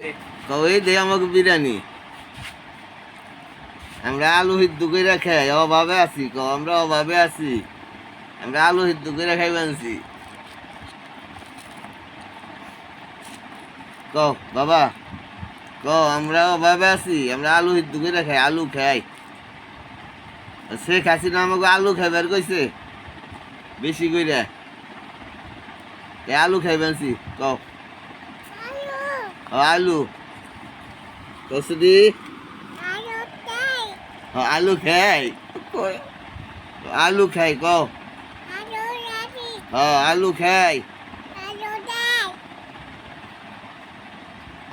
কই দে আমাকে বিরিয়ানি। আমরা আলু সিদ্ধ করে খাই, অভাবে আছি। আমরা অভাবে আছি, আমরা আলু সিদ্ধ করে খাই বানছি। ক বাবা, ক আমরা অভাবে আছি, আমরা আলু সিদ্ধ করে খাই, আলু খাই। শেখ হাসিনা আমাকে আলু খাইবার কইছে বেশি করে, আলু খাই বানছি। ক আলু কসুদি আলু খাই, আলু খাই। ক আলু খাই।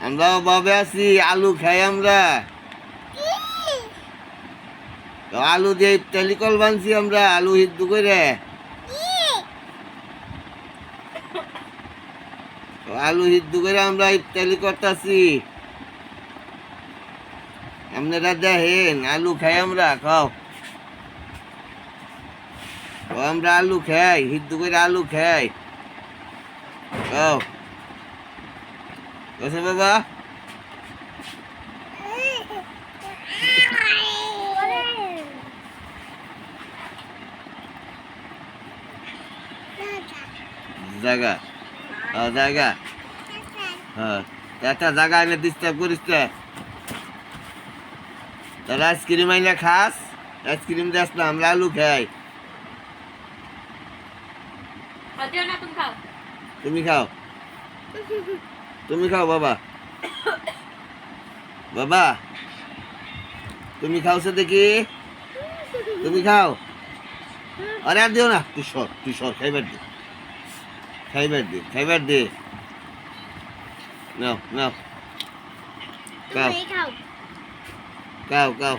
আমরা অভাবে আছি, আলু খাই আমরা। আলু দিয়ে ইফতারি কল বানছি আমরা, আলু সিদ্ধ করে। আলু সিদ্ধ করে আমরা ইফতারি করতেছি। আপনারা দেখেন, আলু খাই আমরা। খাও, আমরা আলু খাই, সিদ্ধ করে আলু খাই। খাও কসে বাবা। জায়গা জায়গা, হ্যাঁ একটা জায়গা এনে ডিস্টার্ব করিস না। তাহলে আইসক্রিম আইনা খাস, আইসক্রিম দেস না, আমরা আলু খাই। তুমি খাও, তুমি খাও বাবা। বাবা তুমি খাওছো দেখি, তুমি খাও। আরে আর দিও না, তুই সর, তুই সর। খাইবার দে, খাইবার দে, খাইবার দে। নাও নাও, খাও খাও খাও।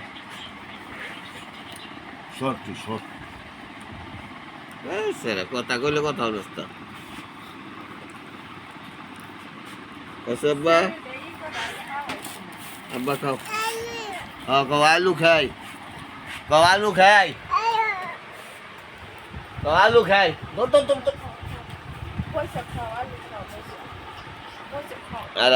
সর তুই সর। স্যার কথা কইলে কথা অবস্থা। আব্বা, আব্বা খাও। হ্যাঁ কও আলু খাই, কও আলু খাই, কও আলু খাই। আর